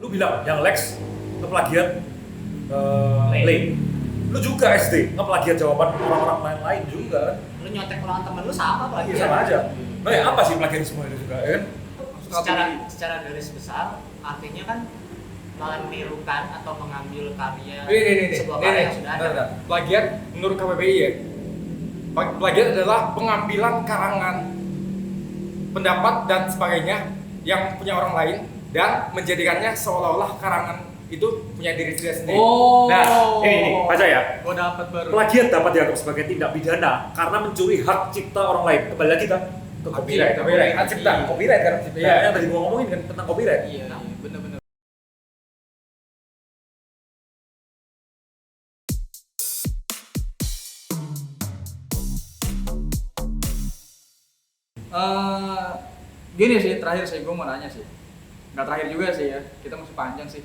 Lu bilang yang Lex ngeplagiat Lane. Lu juga SD ngeplagiat jawaban orang-orang lain juga. Lu nyontek ulangan temen lu sama plagiat. Iya sama aja. Nah, ya apa sih plagiarisme itu juga, ya kan? Secara garis besar artinya kan menirukan atau mengambil karya sebuah karya yang sudah ada. Plagiat menurut KPPI ya. Plagiat adalah pengambilan karangan, pendapat dan sebagainya yang punya orang lain dan menjadikannya seolah-olah karangan itu punya diri sendiri. Nah, ini baca ya. Gua dapat baru. Plagiat dapat dianggap sebagai tindak pidana karena mencuri hak cipta orang lain. Kembali lagi kita ke copyright. Hak cipta, copyright kan? Iya. Yang tadi gua ngomongin kan tentang copyright. Iya, benar-benar. Gini sih, terakhir sih gue mau nanya sih. Nggak terakhir juga sih ya, kita masih panjang sih.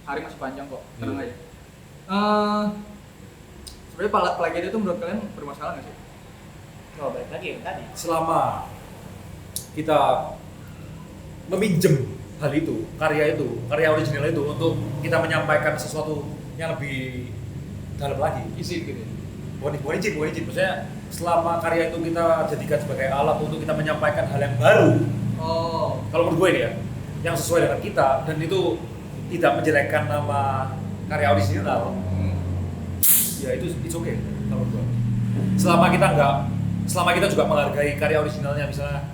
Hari masih panjang kok, tenang aja. Sebenarnya plagiat itu menurut kalian bermasalah nggak sih? Oh, balik lagi yang tadi. Selama kita meminjem hal itu, karya original itu untuk kita menyampaikan sesuatu yang lebih dalam lagi. Izin gitu. Bukan izin. Maksudnya selama karya itu kita jadikan sebagai alat untuk kita menyampaikan hal yang baru. Oh. Kalau menurut gue ini ya, yang sesuai dengan kita dan itu tidak menjelekkan nama karya original, ya itu it's okay kalau menurut gue. Selama kita juga menghargai karya originalnya, misalnya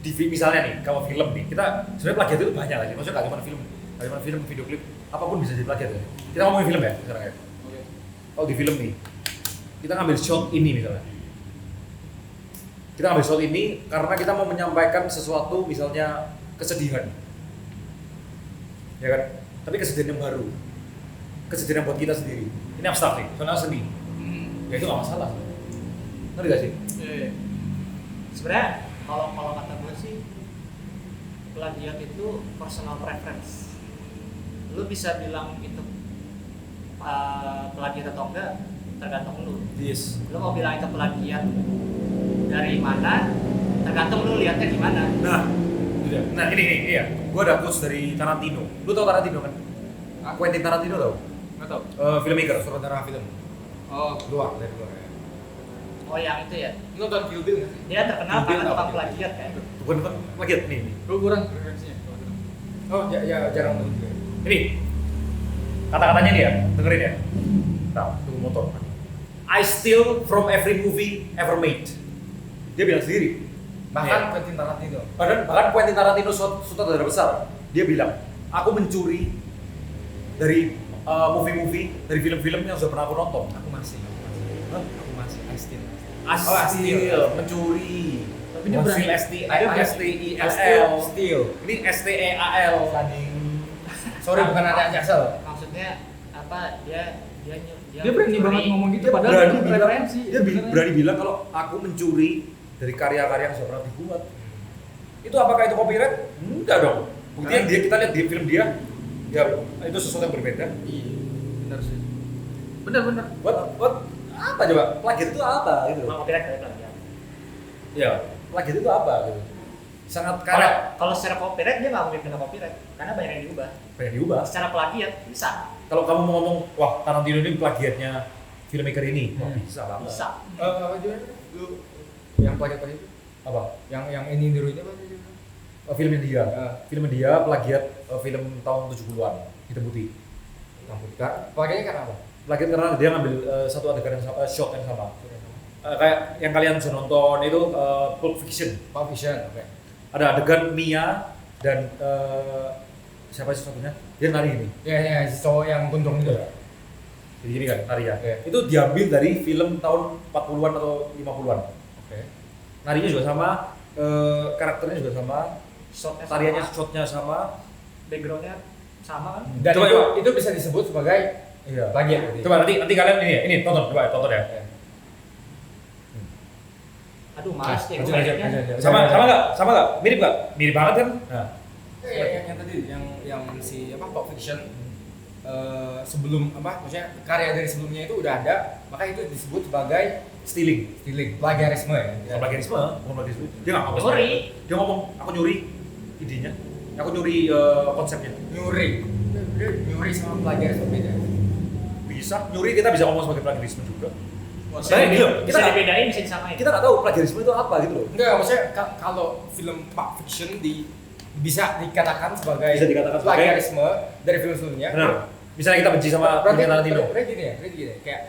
nih, kalau film nih, kita sebenarnya plagiat itu banyak lagi. Maksudnya nggak cuma film, video klip, apapun bisa jadi plagiat ya. Kita ngomongin film ya sekarang ya. Okay. Kalau di film nih, kita ngambil shot ini misalnya. Kita ngambil shot ini karena kita mau menyampaikan sesuatu, misalnya kesedihan, ya kan? Tapi kesedihan yang baru, kesedihan yang buat kita sendiri. Ini abstrak nih, soalnya seni. Ya itu nggak masalah. Ngerti gak sih? Iya. Sebenarnya kalau kata gue sih plagiat itu personal preference. Lu bisa bilang itu plagiat atau enggak tergantung lu. Yes. Lu mau bilang itu plagiat dari mana tergantung lu lihatnya gimana. Nah ini ya. Gua ada quotes dari Tarantino. Lu tau Tarantino kan? Quentin Tarantino tau? Nggak tahu. Filmmaker, sutradara film. Oh. Dari luar ya. Oh yang itu ya. Nonton Kill Bill nggak sih? Dia terkenal Kill Bill karena tukang apa? plagiat kan. Bukan plagiat nih. Gue kurang referensinya. Oh ya jarang tuh. Ini kata-katanya dia, dengerin ya. Nah, tunggu motor. I steal from every movie ever made. Dia bilang sendiri. Bahkan Quentin Tarantino. Bahkan Quentin Tarantino sutradara besar. Dia bilang, aku mencuri dari movie-movie, dari film-film yang sudah pernah aku nonton. Aku masih. I steal. Steal, mencuri. Tapi dia berani. STIL. Steal. Ini STEAL. Sorry, bukan ada Jaksel. Maksudnya apa? Dia berani banget ngomong gitu, padahal berani itu bilang, referensi. dia berani bilang kalau aku mencuri dari karya-karya yang sudah pernah dibuat. Itu apakah itu copyright? Enggak dong. Buktinya kita lihat di film dia, ya itu sesuatu yang berbeda. Iya, benar sih. Benar. Buat apa coba? Plagiat itu apa gitu? copyright dari plagiat. Ya, plagiat itu apa gitu? Sangat Kalau secara copyright dia nggak mungkin kena copyright karena banyak yang diubah. pengen diubah. Secara plagiat bisa. Kalau kamu mau ngomong, wah Tarantino ini plagiatnya filmmaker ini, wah bisa banget. Bisa. Apa juga? Lu yang plagiat itu? Apa? Yang ini nirunya apa? Film India. Film India plagiat film tahun 70-an, Hitam Putih. Plagiatnya karena apa? Plagiat karena dia ngambil satu adegan yang sama, shot yang sama. Kayak yang kalian sudah nonton itu Pulp Fiction. Pulp Fiction, oke. Ada adegan Mia dan siapa sih satunya? Dia nari ini. Ya, si cowok yang gondrong itu. Jadi gini kan, nari ya. Oke. Itu diambil dari film tahun 40-an atau 50-an. Oke. Narinya juga sama, karakternya juga sama, Shotnya tariannya sama, shotnya sama. backgroundnya sama kan? Dan Coba, itu bisa disebut sebagai Iya. plagiat. Berarti. Coba nanti kalian ini tonton ya. Aduh males deh. Lanjut. Sama nggak? Mirip nggak? Mirip banget kan? Nah. Yang tadi yang si apa Pulp Fiction sebelum apa maksudnya karya dari sebelumnya itu udah ada, maka itu disebut sebagai Stealing. plagiarisme ya. Bukan plagiarisme. Dia nggak ngomong. Nyuri. Dia ngomong, aku nyuri idenya, aku nyuri konsepnya. Nyuri. nyuri sama plagiarisme beda. Bisa nyuri, kita bisa ngomong sebagai plagiarisme juga. Bisa Saya gila, bisa kita- dibedain, bisa disamain. Kita nggak tahu plagiarisme itu apa gitu loh. Enggak, maksudnya kalau film pulp fiction bisa dikatakan sebagai Bisa dikatakan sebagai- plagiarisme dari film sebelumnya. Benar. Misalnya kita benci sama Quentin Tarantino. Berarti gini ya, kayak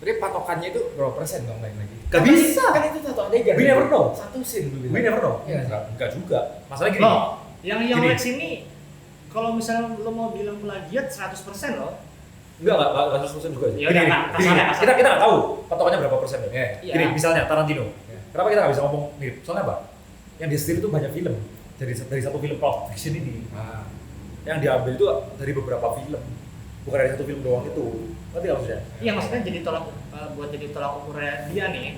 berarti patokannya itu berapa persen dong lain lagi? Gak bisa. Kan itu satu adegan. We never know. Satu scene dulu. We never know. Iya nggak sih? Enggak juga. Masalahnya gini. Loh, yang Gini. Lex ini kalau misalnya lo mau bilang plagiat 100% loh. Enggak 100% juga sih. Ya udah, kasarnya. Kita nggak tahu patokannya berapa persen ya. Iya. Iya. Gini, misalnya Tarantino. Iya. Kenapa kita nggak bisa ngomong mirip? Soalnya apa? Yang dia setir itu banyak film. Dari satu film pulp fiction ini. Ah. Yang diambil itu dari beberapa film. Bukan dari satu film doang itu. Ngerti nggak maksudnya? Iya, maksudnya jadi buat jadi tolak ukurnya dia nih.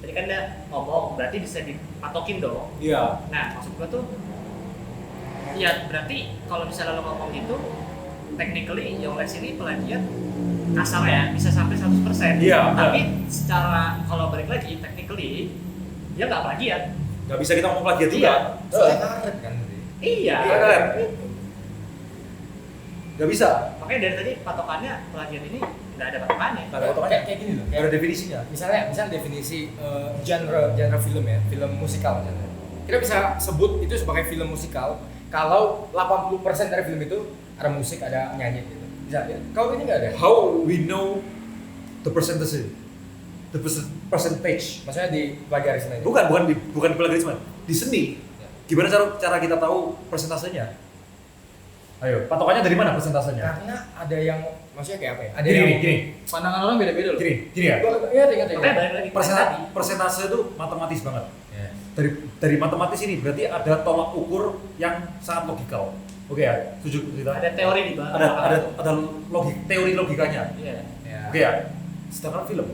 Tadi kan dia ngomong, berarti bisa dipatokin dong. Iya. Nah, maksud gua tuh ya berarti kalau misalnya lo ngomong gitu technically yang Lex ini plagiat kasar ya, bisa sampai 100%. Iya, Tapi secara kalau balik lagi technically dia nggak plagiat. Nggak bisa kita ngomong plagiat juga. Iya. Soalnya karet kan tadi. Iya. Iya, kan? Nggak bisa. Makanya dari tadi patokannya plagiat ini nggak ada patokannya. Nggak ada potongannya. Kayak gini loh. Nggak ada definisinya. Misalnya definisi genre film ya, film musikal misalnya. Kita bisa sebut itu sebagai film musikal kalau 80% dari film itu ada musik, ada nyanyi gitu. Bisa ya? Kalau ini nggak ada. How we know the percentage? The percentage. Maksudnya di plagiarisme ini. Bukan di plagiarisme. Di seni. Ya. Gimana cara kita tahu persentasenya? Ayo, patokannya dari mana persentasenya? Karena ada yang maksudnya kayak apa ya? Ada Gini, yang gini, Pandangan orang beda-beda loh. gini ya. Iya, ingat. Makanya balik lagi ke tadi. Persentase itu matematis banget. Ya. Dari matematis ini berarti ada tolak ukur yang sangat logikal. Oke ya, setuju kita. Ada teori di bawah. Ada teori logikanya. Iya. Ya. Oke ya. Sedangkan film,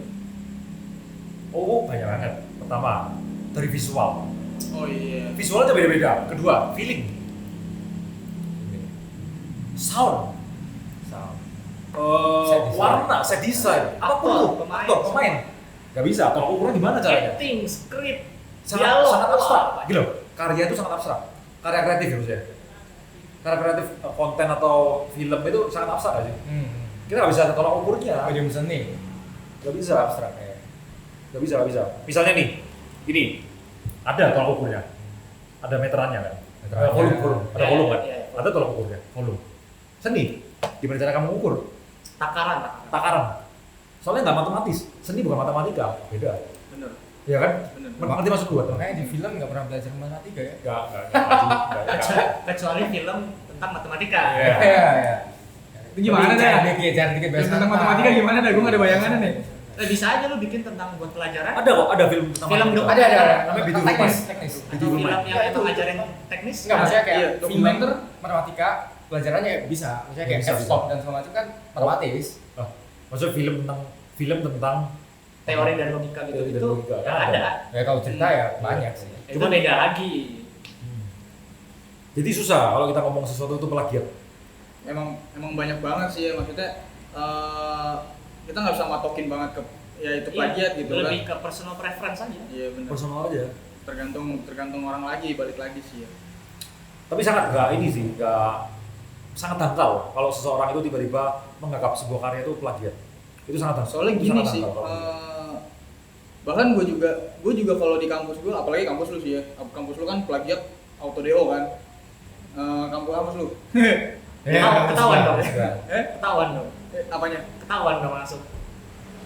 oh banyak banget. Pertama dari visual. Oh iya. Visualnya beda-beda. Kedua, feeling, sound, Set design. warna, set design, apapun Aktor, tuh. pemain. Aktor, pemain. Gak bisa. Tolak ukurnya gimana caranya? Acting, script, Sangat abstrak. apa. Gitu loh. Karya itu sangat abstrak. Karya kreatif ya maksudnya. Karya kreatif konten atau film itu sangat abstrak gak sih? Kita nggak bisa ada tolak ukurnya. Medium seni. Nggak bisa. Abstrak ya. Nggak bisa. Misalnya nih, ini ada tolak ukurnya. Ada meterannya kan? Meterannya. Volume. Ada Ya, volume kan? ya, ya. Ada tolak ukurnya. Volume. Seni. Gimana cara kamu ukur? Takaran. Takaran. Soalnya nggak matematis. Seni bukan matematika. Beda. Bener. Iya kan? Bener. Ngerti maksud gua? Makanya di film nggak pernah belajar matematika ya. Nggak. Kecuali film tentang matematika. Iya. Iya. Itu gimana deh? Cara dikit bahasa Tentang matematika gimana dah? Gue gak ada bayangannya nih. Bisa aja lu bikin tentang buat pelajaran. Ada kok, ada film tentang Film matematika. dokumenter. Namanya Bidu teknis. Rumah. Teknis. Atau Bidu film Rumah. yang Ya, emang itu. ngajarin teknis. Enggak, maksudnya kayak Iya, film dokumenter. matematika pelajarannya bisa. Maksudnya kayak Bisa, F-stop dan segala macam kan matematis. Ah, maksudnya film tentang teori dan logika gitu Teori dan itu logika. nggak ada. Ya kalau cerita ya banyak sih. Itu beda lagi. Jadi susah kalau kita ngomong sesuatu itu plagiat. Emang banyak banget sih ya, maksudnya kita nggak bisa matokin banget ke ya itu plagiat gitu kan. Lebih ke personal preference aja. Iya benar. Personal aja. Tergantung orang lagi, balik lagi sih ya. Tapi sangat sangat dangkal kalau seseorang itu tiba-tiba menganggap sebuah karya itu plagiat. Itu sangat dangkal. Soalnya Itu gini sangat sih, dangkal kalau bahkan gue juga kalau di kampus gue, apalagi kampus lu sih ya, kampus lu kan plagiat autodeo kan. Kampus lu, Ketahuan dong. Enggak. Ketahuan dong. apanya? Ketahuan dong langsung.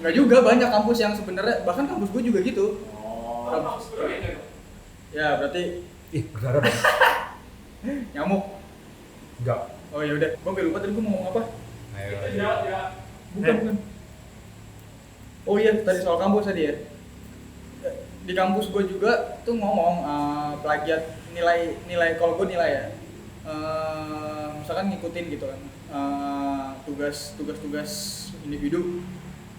Nggak juga, banyak kampus yang sebenarnya, bahkan kampus gue juga gitu. Oh. Ya berarti Ih, berdarah dong. nyamuk. Enggak. Oh ya udah, gue lupa tadi gue mau ngomong apa? Ayo. Bukan. Oh iya, tadi soal kampus tadi ya. Di kampus gue juga tuh ngomong plagiat nilai kalau gue nilai ya. Misalkan ngikutin gitu kan. Tugas individu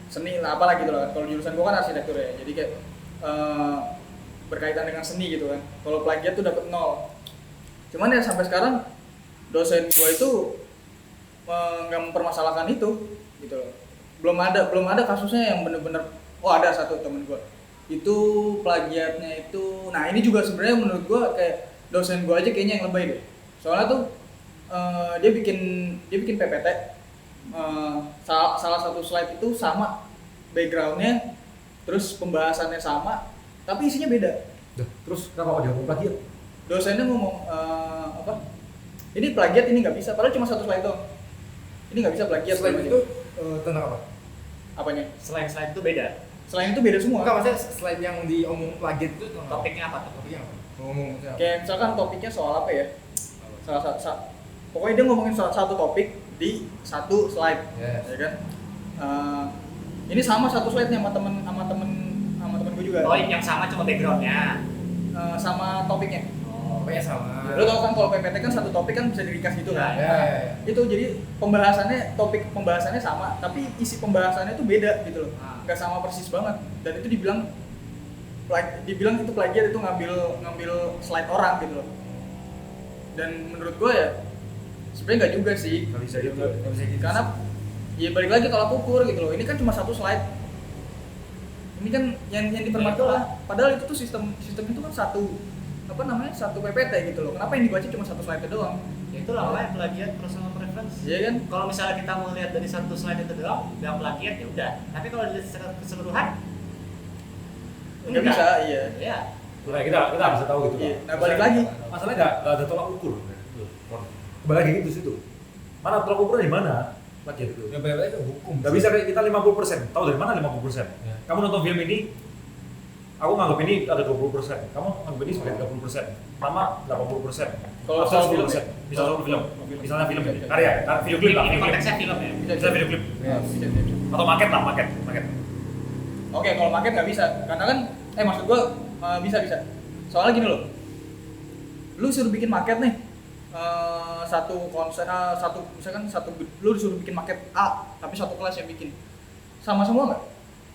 seni lah apalah gitu lah. Kalau jurusan gue kan arsitektur ya. Jadi kayak berkaitan dengan seni gitu kan. Kalau plagiat tuh dapat 0. Cuman ya sampai sekarang dosen gue itu nggak mempermasalahkan itu gitu loh. Belum ada kasusnya yang bener-bener ada satu temen gue itu plagiatnya itu. Nah ini juga sebenarnya menurut gue kayak dosen gue aja kayaknya yang lebay deh. Soalnya tuh dia bikin PPT, salah satu slide itu sama backgroundnya, terus pembahasannya sama, tapi isinya beda. Terus kenapa kok dihukum plagiat? Dosennya ngomong apa? Ini plagiat, ini nggak bisa. Padahal cuma satu slide doang. Ini nggak bisa plagiat. Selain itu tentang apa? Apanya? Selain itu beda. Selain itu beda semua. Enggak, maksudnya slide yang diomong plagiat itu tentang Topiknya apa tuh? Topiknya apa? Ngomong Kayak misalkan topiknya soal apa ya? Pokoknya dia ngomongin satu topik di satu slide, Yes. ya kan? Ini sama satu slide nya sama temen gue juga. Oh, yang sama cuma backgroundnya. Sama topiknya. Pokoknya sama. Lo tau kan kalau PPT kan satu topik kan bisa di-recast gitu kan? Ya. Itu jadi topik pembahasannya sama, tapi isi pembahasannya itu beda gitu loh. Nggak sama persis banget. Dan itu dibilang itu plagiat, itu ngambil slide orang gitu loh. Dan menurut gue ya sebenarnya nggak juga sih. Nggak bisa gitu. Nggak bisa gitu. Karena ya balik lagi tolak ukur gitu loh. Ini kan cuma satu slide. Ini kan yang dipermasalahkan. Padahal itu tuh sistem itu kan satu PPT gitu loh. Kenapa yang dibaca cuma satu slide doang? Ya itu namanya plagiat personal preference. Iya kan? Kalau misalnya kita mau lihat dari satu slide itu doang, nggak plagiat ya udah. Tapi kalau dari secara keseluruhan, Nggak bisa, iya. Ya. Nah, kita bisa tahu gitu. Iya. Pak. Nah, balik lagi. Masalahnya nggak ada tolak ukur. Kembali lagi gitu situ. Mana tolak ukurnya di mana? Plagiat itu. Ya balik lagi ke hukum. Nggak bisa kayak kita 50%. Tahu dari mana 50%? Ya. Kamu nonton film ini, aku nganggap ini ada 20%. Kamu nganggap ini sebagai 30%. Mama 80%. Kalau Atau soal film 10%. ya? Bisa soal film. Misalnya film ini. Oke. Karya, video klip lah. Ini Video klip. konteksnya film ya. Bisa video klip. Ya. Bisa. Atau market lah, market. Oke, kalau market nggak bisa, karena kan, maksud gua bisa. Soalnya gini loh, lu suruh bikin market nih, satu konser, lu disuruh bikin market A, tapi satu kelas yang bikin, sama semua nggak?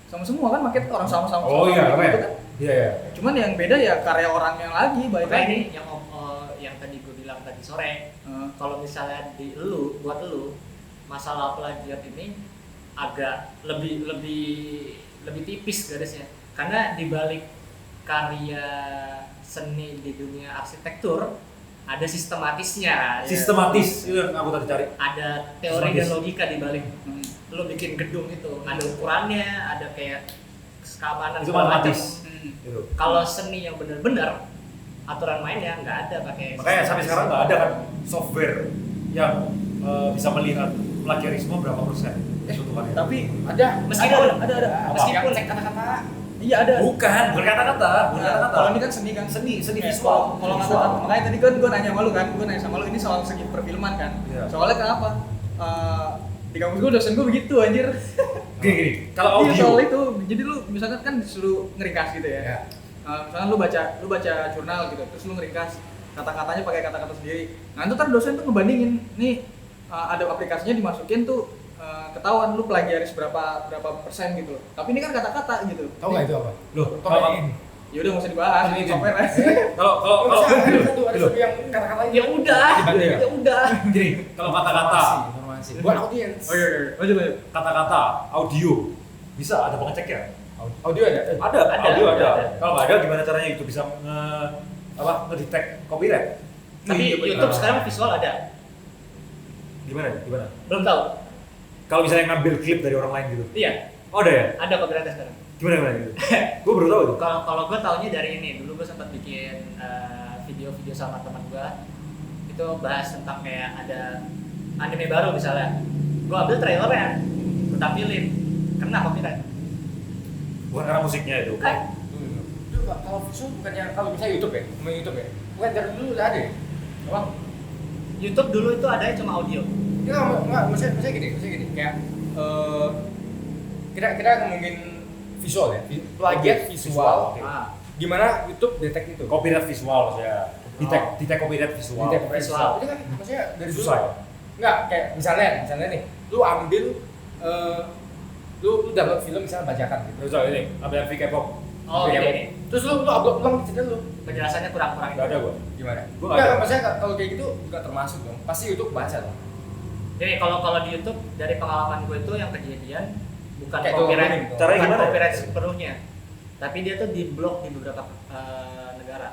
Sama semua kan market orang sama-sama. Oh iya, gitu apa ya? kan? Iya. Cuman yang beda ya karya orangnya lagi, balik Makanya lagi. ini yang tadi gue bilang tadi sore, Eh, kalau misalnya buat lu masalah plagiat ini agak lebih tipis garisnya, karena di balik karya seni di dunia arsitektur ada sistematisnya, Sistematis itu yang aku tadi cari. ada teori dan Sistematis. logika di balik hmm. lu bikin gedung itu, ada ukurannya, ada kayak keamanan Itu segala macam. matematis. Gitu. Kalau seni yang benar-benar aturan mainnya nggak ada pakai. Makanya sampai sekarang nggak ada kan software yang bisa melihat plagiarisme berapa persen. Contohnya. Tapi Ada. Meskipun ada. meskipun cek kata-kata. Iya ada. bukan kata-kata. Kalau ini kan seni kan. Seni Ya, visual. Kalau Visual. kata, makanya tadi kan gue nanya sama lu ini soal segi perfilman kan. Iya. Soalnya kenapa? Di kampus gue dosen gue begitu anjir. Gini, kalau Iya, audio, soal itu. Jadi lu misalkan kan disuruh ngeringkas gitu ya. Ya. Misalkan lu baca jurnal gitu, terus lu ngeringkas kata-katanya pakai kata-kata sendiri. Nah, itu ntar dosen tuh ngebandingin nih ada aplikasinya dimasukin tuh ketahuan lu plagiaris berapa persen gitu loh. Tapi ini kan kata-kata gitu. Tahu nggak itu apa? loh, Topik kalau ini. Ya udah nggak usah dibahas, ini software. kalau Ada satu yang kata-kata ya udah, Dibanding. ya udah. gini, kalau kata-kata, Informasi. Buat audiens. Oke, lanjut. kata-kata, audio bisa ada pengeceknya. Audio ada. Ada, audio ada. ada. Kalau nggak ada, gimana caranya itu bisa ngedetect copyright? Tapi Iya, YouTube sekarang visual ada. Gimana? Belum tahu. Kalau misalnya ngambil klip dari orang lain gitu, Iya, oh ada ya? ada copyrightnya sekarang. Gimana gitu? Gue baru tahu tuh. Kalau gue taunya dari ini, dulu gue sempat bikin video-video sama teman gue, itu bahas tentang kayak ada anime baru misalnya, gue ambil trailernya, gue tampilin, kena copyright. Bukan karena musiknya itu. Itu kalau visual bukannya kalau misalnya YouTube ya, ngomongin YouTube ya, bukan dari dulu udah ada ya? Apa? YouTube dulu itu ada cuma audio. Ya nggak, maksudnya gini, kayak kita ngomongin visual ya, plagiat visual, Oke. Ah, gimana YouTube detect itu? Copyright visual maksudnya. Detect copyright visual. Detect Visual. Itu kan maksudnya dari dulu. Susah ya? Nggak, kayak misalnya nih, lu ambil lu download film misalnya bajakan gitu. Misal ini, ambil MV K-pop. oh Kayak ini, Terus lu upload ulang di channel lu. penjelasannya kurang-kurang. Nggak ada gua. Gimana? Gua nggak ada. Maksudnya kalau kayak gitu nggak termasuk dong. Pasti YouTube baca dong. Jadi kalau di YouTube dari pengalaman gue itu yang kejadian bukan Kayak copyright, downloading. Caranya bukan gimana? copyright sepenuhnya, tapi dia tuh diblok di beberapa negara.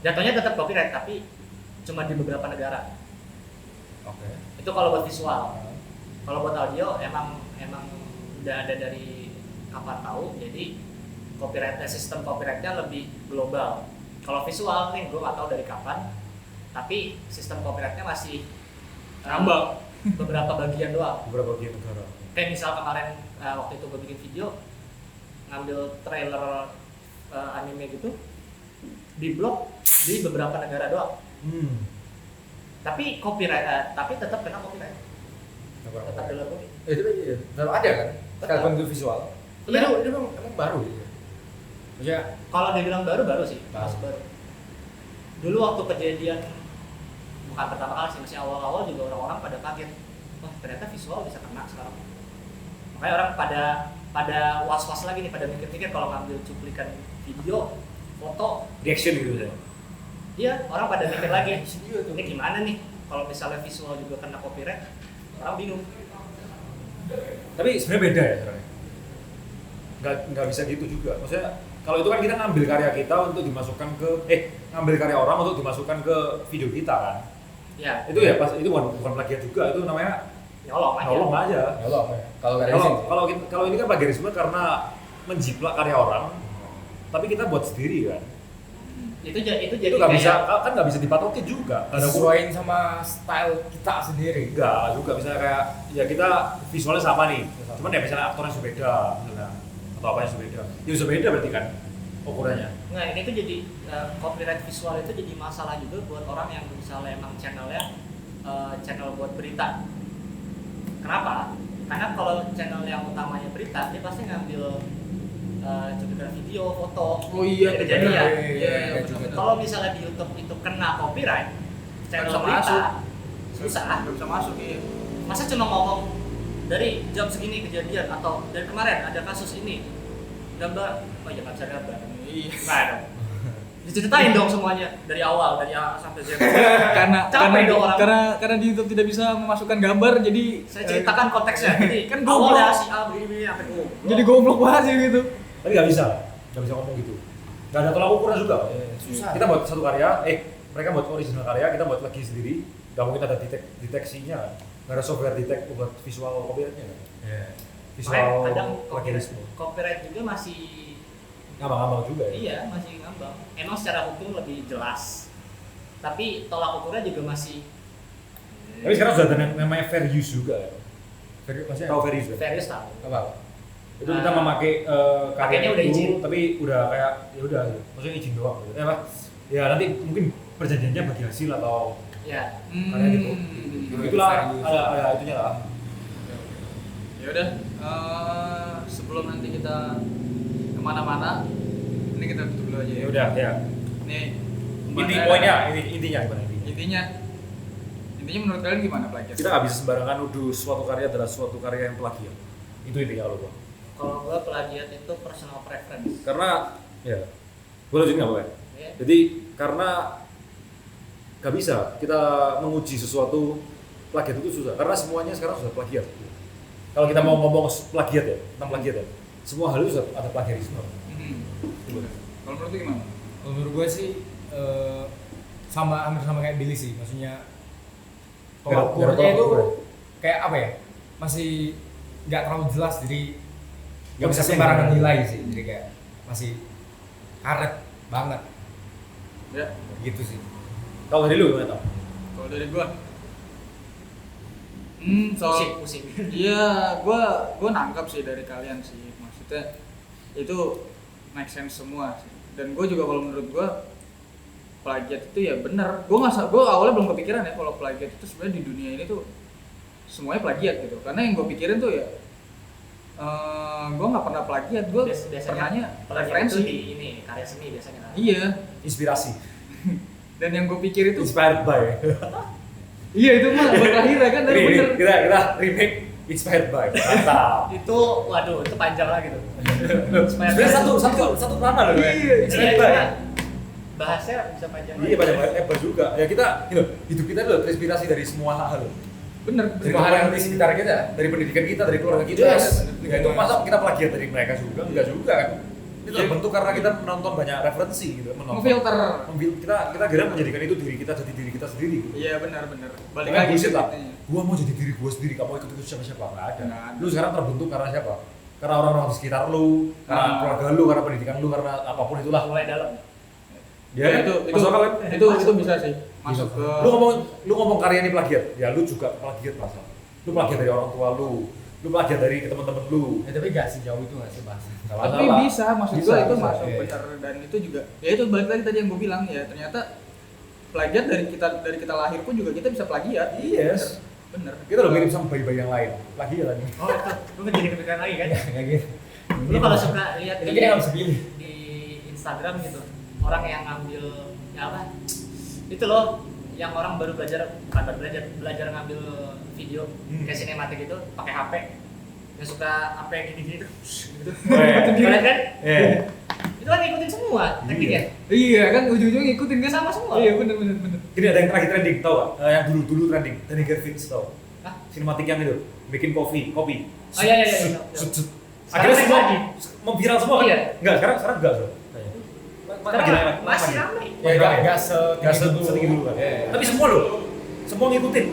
Jatuhnya tetap copyright tapi cuma di beberapa negara. Oke. Itu kalau buat visual. Kalau buat audio emang udah ada dari kapan tahu, jadi sistem copyrightnya lebih global. Kalau visual nih gue nggak tahu dari kapan, tapi sistem copyrightnya masih Ngambang. beberapa bagian doang. Beberapa bagian negara. Kayak misal kemarin waktu itu gue bikin video ngambil trailer anime gitu, diblok di beberapa negara doang. Tapi copyright, tapi tetap kena copyright. Tetap di luar copy. Itu tetap ada kan? Sekalipun itu visual. Tapi Iya. itu emang baru gitu. Maksudnya Kalau dibilang baru sih, Baru. masih baru. Dulu waktu kejadian, bukan pertama kali sih, masih awal-awal juga orang-orang pada kaget. Wah ternyata visual bisa kena sekarang. Makanya orang pada was-was lagi nih, pada mikir-mikir kalau ngambil cuplikan video, foto. Reaction gitu ya. Iya, orang pada mikir lagi. Iya tuh. Ini gimana nih? Kalau misalnya visual juga kena copyright, orang bingung. Tapi sebenarnya beda ya caranya. Nggak bisa gitu juga. Maksudnya kalau itu kan kita ngambil karya kita untuk dimasukkan ke ngambil karya orang untuk dimasukkan ke video kita kan. Ya, Itu ya pas itu bukan plagiat juga, itu namanya nyolong aja. nolong aja. Nyolong ya. Kalau nggak ada Kalau izin. kalau ini kan plagiarisme karena menjiplak karya orang, tapi kita buat sendiri kan. Itu jadi Itu nggak bisa kan nggak bisa dipatokin juga. Ada Sesuaiin sama style kita sendiri. enggak juga misalnya kayak ya kita visualnya sama nih, cuman ya misalnya aktornya sudah beda misalnya atau apa yang sudah beda, ya sudah beda berarti kan ukurannya. Nah ini tuh jadi copyright visual itu jadi masalah juga buat orang yang misalnya emang channelnya channel buat berita. Kenapa? Karena kalau channel yang utamanya berita, dia pasti ngambil cuplikan video, foto, Oh iya, dari kejadian. Iya, betul. Kalau misalnya di YouTube itu kena copyright, channel Nggak bisa berita masuk. susah. Nggak bisa masuk, iya. Masa cuma ngomong dari jam segini kejadian atau dari kemarin ada kasus ini, gambar, oh ya nggak bisa gambar. Iya. Nggak dong. Diceritain dong semuanya dari awal, dari A sampai Z. Karena dong orang. karena di YouTube tidak bisa memasukkan gambar, jadi Saya ceritakan konteksnya. Jadi kan awalnya goblok. si A begini sampai O. Jadi goblok banget sih gitu. Tapi nggak bisa ngomong gitu. Nggak ada tolak ukurnya juga. Susah. Kita buat satu karya, mereka buat original karya, kita buat lagi sendiri. Nggak mungkin ada deteksinya kan. Nggak ada software detect buat visual copyrightnya kan. Iya. Visual Makanya kadang plagiarisme. copyright juga masih Ngambang-ngambang juga ya. iya masih ngambang. Emang secara hukum lebih jelas. Tapi tolak ukurnya juga masih Tapi sekarang sudah ada yang namanya fair use juga ya. Maksudnya Tahu fair use kan? serius tahu. apa? Itu kita memakai pakainya udah itu, izin. tapi udah kayak ya udah gitu. Maksudnya izin doang gitu. Apa? Ya nanti mungkin perjanjiannya bagi hasil atau Ya. kayak gitu. Itulah ada itunya lah. Ya udah, sebelum nanti kita kemana-mana, ini kita tutup dulu aja Ya ya. udah ya. Nih, Intinya gimana intinya? intinya menurut kalian gimana plagiat? Kita nggak bisa sembarangan nuduh suatu karya adalah suatu karya yang plagiat. Itu intinya kalau gua. Kalau gua plagiat itu personal preference. Karena ya, gua lanjutin nggak apa-apa ya? Ya. Jadi karena nggak bisa kita menguji sesuatu plagiat itu susah. Karena semuanya sekarang sudah plagiat. Kalau kita mau ngomong plagiat ya, tentang plagiat ya, semua hal itu sudah ada plagiarisme. Kalau menurut lu gimana? Kalau menurut gue sih hampir sama kayak Billy sih, maksudnya tolak ukurnya itu kayak apa ya, masih nggak terlalu jelas, jadi nggak bisa sembarangan nilai sih, jadi kayak masih karet banget Ya, gitu sih. Kalau dari lu gimana? Tom? kalau dari gua Pusing. Iya, gua nangkap sih dari kalian sih, maksudnya itu make sense semua sih. Dan gua juga kalau menurut gua plagiat itu ya bener. Gua awalnya belum kepikiran ya kalau plagiat itu sebenarnya di dunia ini tuh semuanya plagiat gitu. Karena yang gua pikirin tuh ya gua nggak pernah plagiat, gua Biasanya pernahnya plagiat itu referensi. di ini karya seni biasanya kan. Iya. Inspirasi. Dan yang gua pikir itu Inspired by. iya itu mah buat akhirnya kan, dari bener. Kita remake inspired by. Mantap. Itu waduh, itu panjang lagi tuh. Sebenarnya satu nama loh ya. Iya, Inspired Iya, by. cuma bahasnya bisa panjang. Iya banyak lebar juga. Ya kita hidup kita loh terinspirasi dari semua hal. Bener. Semua hal yang di sekitar kita. Dari pendidikan kita, dari keluarga kita. Yes. Ya itu masa kita plagiat dari mereka juga? Enggak juga kan. Itu terbentuk karena kita menonton banyak referensi gitu, Ngefilter. Kita akhirnya menjadikan itu diri kita jadi diri kita sendiri. Gitu. Iya benar. Balik Makanya lagi bullshit lah. ceritanya. Gua mau jadi diri gua sendiri, kamu ikut siapa-siapa nggak ada. Nggak ada. Lu sekarang terbentuk karena siapa? Karena orang-orang di sekitar lu, karena keluarga lu, karena pendidikan lu, karena apapun itulah. mulai dalam. Ya kan? itu Masuk akal kan? itu bisa sih masuk ke Lu ngomong karya ini plagiat, ya lu juga plagiat masa. Lu plagiat dari orang tua lu plagiat dari teman-teman lu. Ya, tapi gak sejauh itu gak sih bahasa. Nggak tapi masalah. bisa maksud Bisa, gue itu bisa, masuk iya. benar dan itu juga ya itu balik lagi tadi yang gue bilang ya ternyata plagiat dari kita lahir pun juga kita bisa plagiat. Yes. Bener. Kita udah mirip sama bayi-bayi yang lain. Plagiat lagi. Oh itu, lu kan jadi kepikiran lagi kan? Kayak gitu. Lu kalau suka lihat Itu kita nggak bisa pilih. di Instagram gitu, orang yang ngambil ya apa? Itu loh, yang orang baru belajar ngambil video kayak sinematik itu pakai HP. Yang suka apa yang gini-gini tuh, gitu. Kalian kan? Itu kan ngikutin semua tekniknya. Iya kan ujung-ujungnya ngikutin kan Sama semua. Iya bener. Ini ada yang terakhir trending, tau gak? Yang dulu trending, Danny Gervitz tau? Hah? Sinematik yang itu, bikin kopi. Oh iya. Sut. Sekarang Akhirnya semua lagi. mau viral semua kan? Iya. Enggak, sekarang enggak bro. Sekarang masih ramai. Ya gak setinggi dulu kan. Iya. Tapi semua loh, semua ngikutin.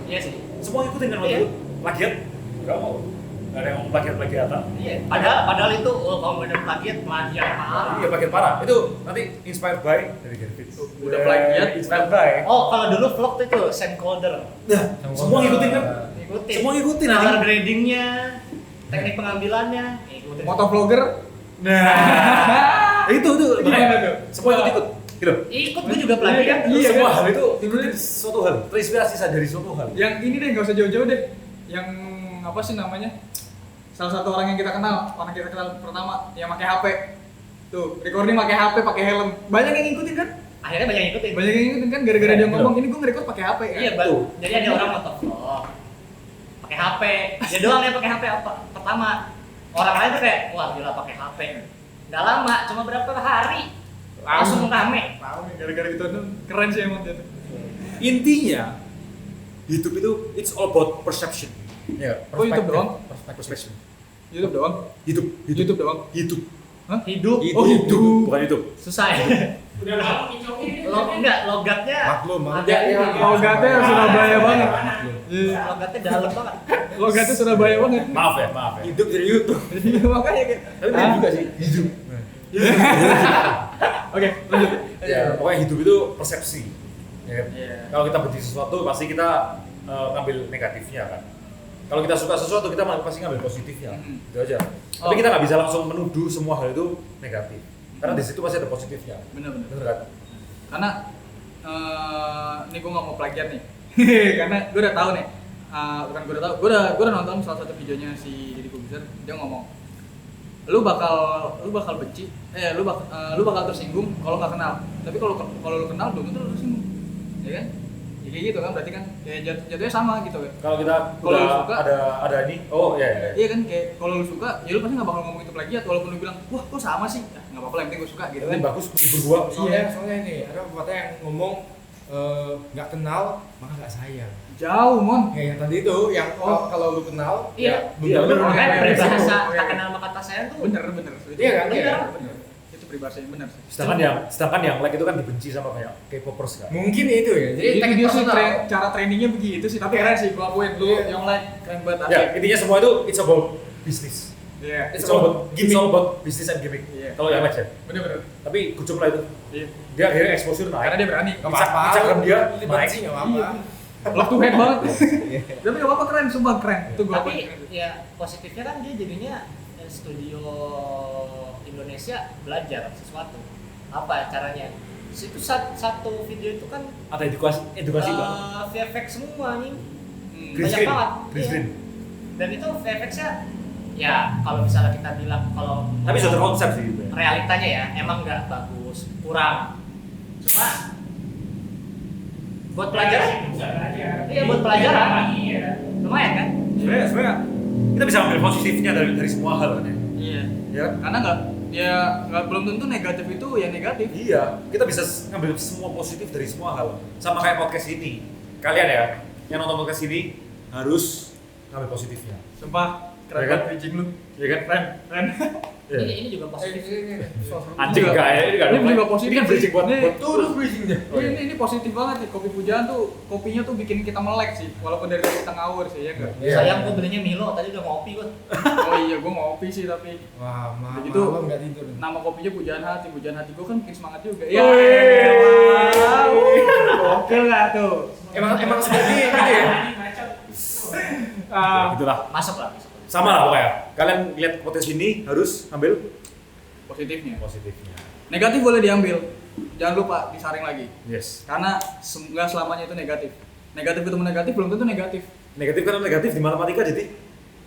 Iya sih. Semua ngikutin kan waktu Iya. itu. Plagiat, enggak mau. Gak ada yang mau plagiat-plagiatan. Iya. Padahal itu kalau bener plagiat parah. Iya, plagiat parah. Itu nanti inspired by Danny Gervitz. Udah plagiat, inspired by. Oh kalau dulu vlog tuh itu Sam Calder. Nah, semua ngikutin kan? Ngikutin. Semua ngikutin Color anjing. gradingnya, teknik pengambilannya, ngikutin. Motovlogger Nah, itu Gimana tuh? semua ikut gitu. Ikut gue juga plagiat. Iya, Semua kan? hal itu ikutin suatu hal, terinspirasi saja dari suatu hal. yang ini deh nggak usah jauh-jauh deh yang apa sih namanya salah satu orang yang kita kenal pertama yang pakai HP tuh recording pakai HP pakai helm banyak yang ngikutin kan Akhirnya banyak yang ngikutin. gara-gara dia Iya, ngomong ini gue nge-record pakai HP kan Iya, Bang. Jadi ada orang motovlog pakai HP. Dia doang yang pakai HP apa? Pertama. Orang lain tuh kayak, wah gila pakai HP. Nggak lama, cuma berapa hari langsung rame. gara-gara gitu keren sih emang dia tuh Intinya hidup itu it's all about perception. Ya, Oh, YouTube doang? Perception. YouTube doang Hidup, YouTube doang hidup. Hah? Hidup. Oh, hidup. Bukan hidup. Susah ya. Enggak, logatnya Maklum. ada ini. logatnya Surabaya banget iya Logatnya dalam banget. logatnya Surabaya banget Maaf ya. Hidup dari YouTube. Iya, makanya kayak Tapi benar juga sih. Hidup. oke lanjut Ya, pokoknya hidup itu persepsi. Ya kan? Iya. Kalau kita benci sesuatu pasti kita ngambil negatifnya kan. Kalau kita suka sesuatu kita pasti ngambil positifnya. Itu aja. Tapi kita nggak bisa langsung menuduh semua hal itu negatif. Karena di situ pasti ada positifnya. bener-bener Bener kan? karena ini gue nggak mau plagiat nih karena gue udah tahu nih bukan gue udah tahu gue udah nonton salah satu videonya si Deddy Corbuzier dia ngomong lu bakal benci lu bakal tersinggung kalau nggak kenal tapi kalau lu kenal belum tentu lu tersinggung ya kan ya kayak gitu kan berarti kan kayak jatuhnya sama gitu kan Kalau kita Kalau udah lu suka, ada ini, oh iya. iya kan kayak kalau lu suka ya lu pasti nggak bakal ngomong itu plagiat walaupun lu bilang wah kok sama sih nggak apa-apa yang penting gue suka gitu Ini kan bagus menghibur gua. Soalnya ini ada pepatah yang ngomong nggak kenal maka nggak sayang. jauh mon Ya yang tadi itu yang kalau lu kenal Iya. Iya, bener. Makanya Iya, peribahasa iya. tak kenal maka tak sayang tuh bener Iya kan? Bener. Iya. bener itu peribahasa yang bener sih Sedangkan yang like itu kan dibenci sama kayak K-popers kan. Mungkin itu ya. Jadi Itu teknik dia sih personal. cara trainingnya begitu sih tapi keren sih gua akuin lu yang like keren banget Ya, intinya semua itu it's about business. iya It's all about business and gimmick. Iya. Kalau yang like ya. bener Tapi kucuk lah itu. iya Dia akhirnya exposure naik. karena dia berani Nggak apa-apa. Instagram dia Dibenci nggak apa-apa. love to hate banget tapi gak apa-apa keren sumpah keren itu gua Tapi akuin keren. ya positifnya kan dia jadinya studio Indonesia belajar sesuatu. Apa caranya? Itu satu video itu kan ada edukasi banget. VFX semua nih. Green Banyak screen. banget. Green Iya. screen. Dan itu VFX-nya ya kalau misalnya kita bilang kalau Tapi sudah terkonsep sih itu. realitanya ya emang nggak bagus, kurang. Cuma buat pelajaran. Iya, buat pelajaran. Lumayan kan? Sebenarnya kita bisa ambil positifnya dari semua hal kan ya. iya Ya. karena nggak belum tentu negatif itu ya negatif Iya, kita bisa ngambil semua positif dari semua hal. Sama kayak podcast ini. Kalian ya, yang nonton podcast ini harus ngambil positifnya. sumpah keren Ya kan? banget bridging lu Ya kan? keren Iya. Ini juga positif. Anjing enggak ya, ini enggak. Ini juga positif. Ini kan bridging buat Ini- Terus bridgingnya. Ini positif banget nih, kopi pujaan tuh kopinya tuh bikin kita melek sih, walaupun dari tadi kita ngawur sih ya enggak. Iya. Sayang gue belinya Milo, tadi udah ngopi gue. Oh iya, gue ngopi sih tapi Wah, Begitu. malam nggak tidur. nama kopinya pujaan hati gue kan bikin semangat juga. Wih. Gokil nggak tuh? Emang seperti ini ya. Ya, gitulah. Masuk lah. Sama lah pokoknya. Kalian lihat potensi ini harus ambil Positifnya. positifnya. Negatif boleh diambil, jangan lupa disaring lagi. Yes. Karena nggak selamanya itu negatif. Negatif ketemu negatif belum tentu negatif. Negatif karena negatif di matematika jadi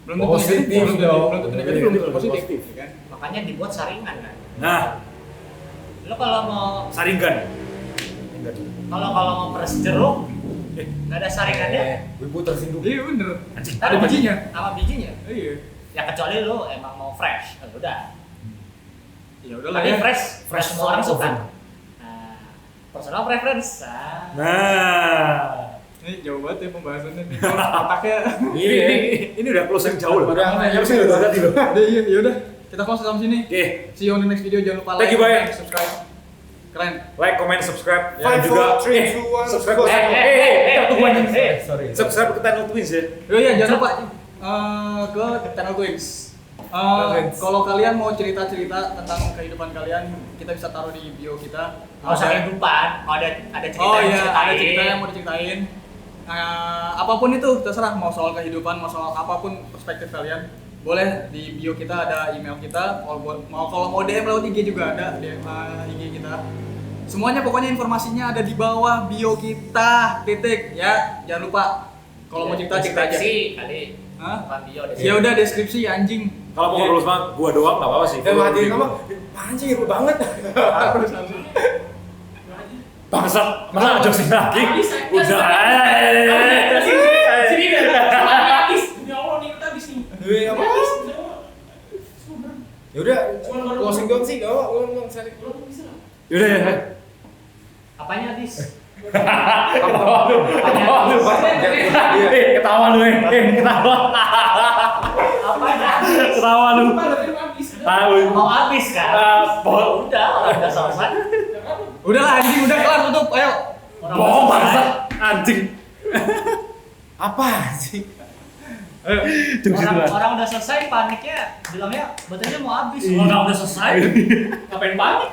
Belum tentu Positif negatif, dong. belum tentu negatif, belum tentu positif. Ya kan? Makanya dibuat saringan kan. nah, Lo kalau mau saringkan. mau peres jeruk, nggak ada saringannya. Ibu tersinggung. Iya bener. Anjing. Ada bijinya. Sama bijinya. Iya. Ya kecuali lo emang mau fresh, udah. Ya udahlah Tapi ya. fresh semua orang suka. Nah, personal preference. Nah. Ini jauh banget ya pembahasannya nih. Otaknya. Ini udah close yang jauh loh. Udah, Yang sih udah tadi loh. Udah iya, yaudah. Kita close sampai sini. Oke, See you on the next video. Jangan lupa Thank you, like, bye. subscribe. Keren. like, comment, subscribe, Ya, dan juga 5, 4, 3, 2, 1, subscribe go. kita tunggu aja. Sorry. Subscribe ke Channel Twins ya. Oh iya, jangan lupa ke channel Twins. Twins. Kalau kalian mau cerita-cerita tentang kehidupan kalian, kita bisa taruh di bio kita. Nggak usah kehidupan, kalau ada cerita Oh yang iya, ceritain. ada cerita yang mau diceritain. Apapun itu, terserah mau soal kehidupan, mau soal apapun perspektif kalian, boleh di bio kita ada email kita. Kalau mau DM lewat IG juga ada DM IG kita. Semuanya pokoknya informasinya ada di bawah bio kita. Titik ya, jangan lupa. Kalau mau cerita cerita aja. Deskripsi kali. Hah? Bukan bio. Ya udah deskripsi anjing. Kalau mau ngobrol sama gua doang nggak apa-apa sih. Matiin nama. Anjing seru banget. Harus harus. Bangsat, masa jokes lagi? Udah. Sini deh, habis. Ya Allah nih kita habis nih. Iya, apa? Ya udah, closing doang sih, enggak apa-apa. Ulang sari. Yaudah ya. Apanya habis? Ketawa lu. Iya. Ketawa lu, ketawa. Apanya? Ketawa lu. Tahu. Mau habis kan? Udah, orang udah selesai. Udahlah anjing, udah kelar tutup. Ayo. Orang Bohong udah selesai. bangsat, anjing. Apa sih? Orang udah selesai paniknya bilangnya betulnya mau habis. Iya. Kalau udah selesai ngapain panik?